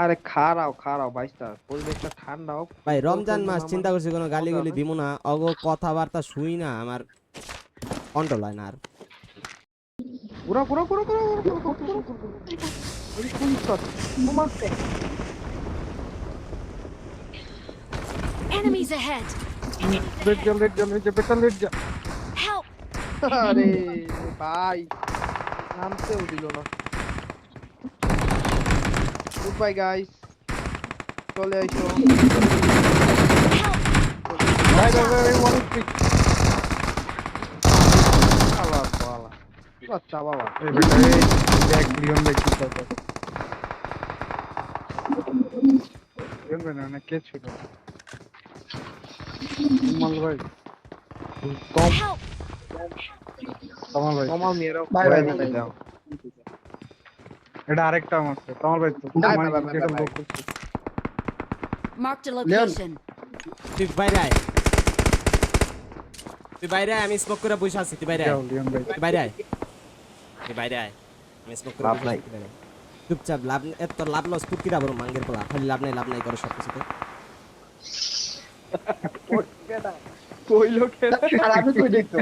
আরে খারাও ভাইস্তা, পরিবেশটা ঠান্ডা হোক। ভাই রমজান girlfriend মাস আমার চিন্তা করছি কোনো গালি মজা গুলি না। দিব না, অগ কথাবার্তা শুই না, আমার কন্ট্রোল হয় না আর। ঘুরা ঘুরা ঘুরা ঘুরা ঘুরা ঘুরা ঘুরা ঘুরা ঘুরা। ওই পুলিশ শট ও মারতে। Enemies ahead! লেট যা। Help! আরে ভাই, নামতেও দিল না। গুড বাই গাইস, চলে আইসো। Help! ভাই ভাই ভাই ওয়ান স্পিক। আল্লাহ আল্লাহ, বাচ্চা বাবা। এই বেটা এই দেখ লিওন ভাই কি করছে। লিওন ভাই না কে ছিল? কমল ভাই। কম Help! কমল ভাই। কমাল মেয়েরাও ভাই, ভয় ভাই, দিতে ভাই। দাও। এটা আরেকটা আমার কমল ভাই তো। ভাই, মানে ভাই, ভাই, যেটা ভাই। লোক করছে। Marked a location. তুই বাইরে আয়, তুই বাইরে আয়, আমি স্মোক করে বসে আছি, তুই বাইরে আয়, যাও লিওন ভাই। তুই বাইরে আয়, তুই বাইরে আয়, আমি স্মোক করে লাভ বসে নাই। আছি, তুই বাইরে আয়। চুপচাপ, লাভ এত লাভ লস পুটকিরা বড় মাঙ্গের পোলা, খালি লাভ নাই করে সব কিছুতে। কইলো কেডা? আর আমি কই দেখতো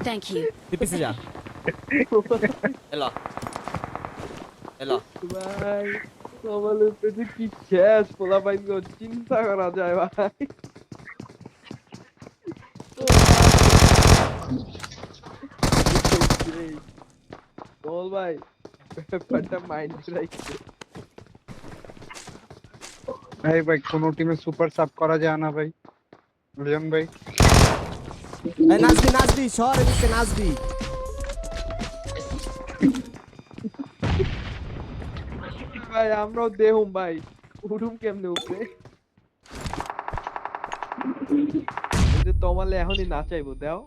Thank you. তুই পিছে যা, এলো এলো। ভাই কমালের পেটে কি শেষ, পোলা পাইন চিন্তা করা যায় ভাই। কমল ভাই ব্যাপারটা মাইন্ড রাখছে। ভাই ভাই কোন টিমে সুপার সাব করা যায় না ভাই। লিওন ভাই এই নাচবি সর এদিকে নাচবি। ভাই আমরাও দেহুম ভাই, উঠুম কেমনে উপরে? এই যে তোমালে এখনই নাচাইবো দেও।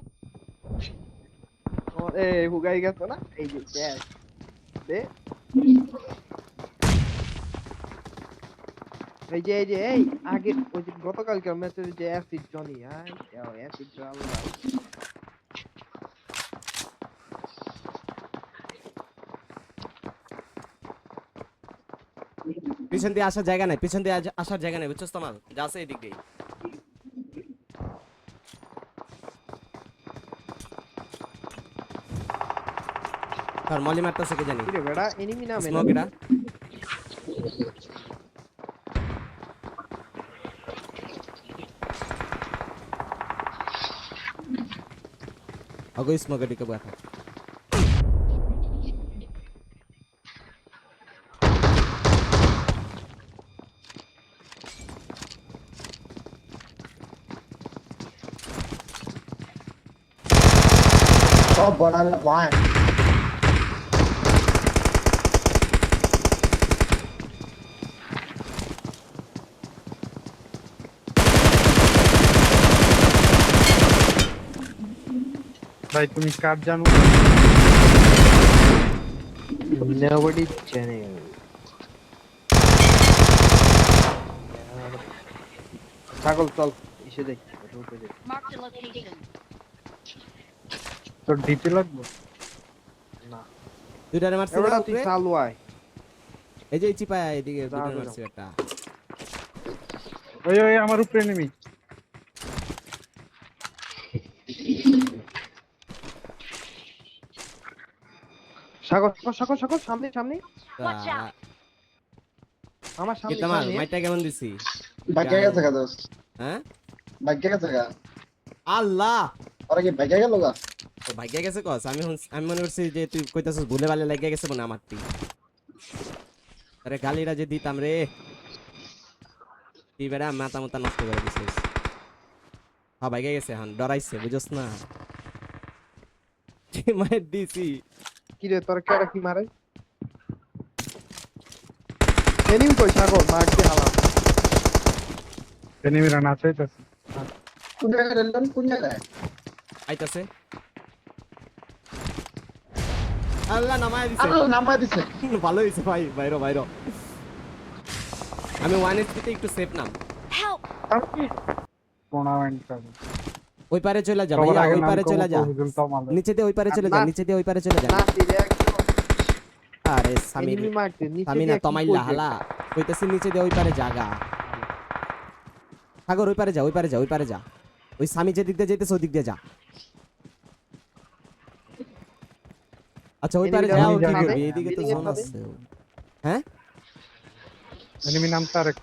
এ হুগাই গেছো না, এই যে শেষ দে। এই যে এই আগে ওই যে গতকালকার ম্যাচের যে অ্যাসিড জনি, আই দেও অ্যাসিড জল দাও। পিছন দিয়ে আসার জায়গা নাই, পিছন দিয়ে আসার জায়গা নাই, বুঝছস তোমার যা আছে এদিক দিয়ে। আর মলি মারতেছে কে জানি, কি রে বেড়া, এনিমি নামে না। স্মোক এটা। अगो स्मोक टिके बैठा সব বড়ালে ভাই ভাই তুমি কার জানো? Nobody channel. ছাগল চল এসে দেখ, রুটে দেখ। Marked a location. তো ডিপি লাগবে। না দুইটারে মারছি এবারে না তুই উপরে, চালু আয়। এই যে চিপা এদিকে যাও, দুইটারে যাও। মারছি একটা। ওই ওই আমার উপরে নেমি। ছাগল ছাগল ছাগল সামনে সামনে, Watch out. আমার সামনে তোমার সামনে। মাইটা কেমন দিছি? ভাগ্য গেছে গা দোস্ত হ্যাঁ ভাগ্য গেছে গা আল্লাহ, ওরা কি ভাগ্য গেল গা তো ভাগ্য গেছে কস, আমি মনে করছি যে তুই কইতাছস ভুলে ভালে লাগিয়ে গেছে মনে আমার টি। আরে গালিরা যে দিতাম রে, তুই বেড়া মাথা মাথা নষ্ট করে দিছিস। হ্যাঁ ভাগ্য গেছে, হ্যাঁ ডরাইছে বুঝছস না। মার দিছি কি রে তোর কেডা কি মারে? এনিমি কই ছাগল মার দি হালা। এনিমিরা নাচাইতেছে। কোন জায়গায় রেলন কোন জায়গায় আইতাছে। আল্লাহ নামায় দিছে, আরে নামায় দিছে ভালো হইছে ভাই, বাইরো বাইরো। আমি 1 এসপিতে একটু সেফ নাম। Help! টুর্নামেন্ট হবে। ওই পারে চলে যা সবার ভাইয়া, আগে ওই নাম পারে কমো চলে যা, তৌহিদুল কামাল। নিচে দিয়ে ওই পারে চলে যা, নিচে দিয়ে ওই পারে চলে যা। না দিলে একদম আরে সামির এনিমি মারতে নিচে সামিনা দিয়ে কি তমাইলা করবে? হালা কইতাছি নিচে দিয়ে ওই পারে জাগা সাগর ওই পারে যা ওই পারে যা ওই পারে যা ওই সামি যে দিক দিয়ে যাইতেছে ওই দিক দিয়ে যা আচ্ছা ওই পারে এনিমিটা যাও ওই কি যাবে? করবি এইদিকে তো এদিকে জোন যাবে? আছে হ্যাঁ এনিমি নাম তারেক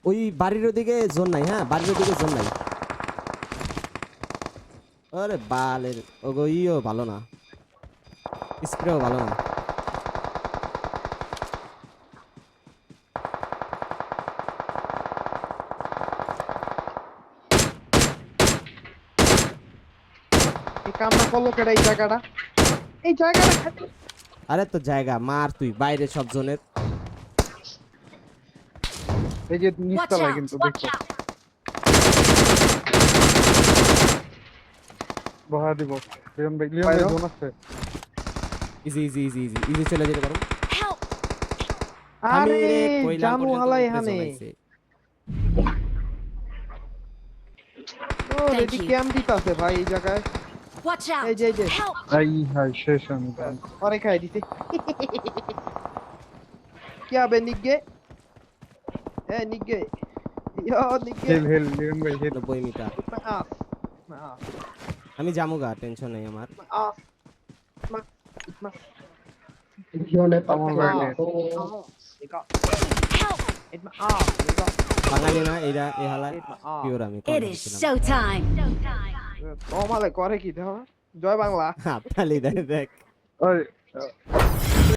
ওই বাড়ির ওদিকে জোন নাই হ্যাঁ বাড়ির ওদিকে জোন নাই আরে বালের ওগো ইও ভালো না স্প্রেও ভালো না এই কামটা করলো কেডা এই জায়গাটা খালি- আরে তো জায়গা মার তুই বাইরে সব জোনের এই যে Watch নিচতলায় out! কিন্তু Watch দেখো out! বহা দিব লিওন ভাই জোন আছে easy easy easy easy easy চলে যেতে পারো Help! আমি আরে রে কইলাম জানু পর্যন্ত হালাই উপরে হানে জোন আইছে। ও Thank রেডি you. ক্যাম দিতাছে ভাই এই জায়গায় Watch out! এই যে Help! আই হাই শেষ আমি পরে খাই দিতে কি হবে নিগে নিগে ইয়ো নিগে হেল লিওন ভাই হেল 90 মিটার মা আস মা আস আমি জামুগা টেনশন নাই আমার মা আস মা মা লিওনে আমার পাপা ব্যাগে। Ikaw. Help! It ma ah, ikaw. বাঙালি না এরা এ হালা It ma ah. পিওর আমি It is showtime! Tomale করে কি দাও জয় বাংলা হাততালি দেয় দেখ ওই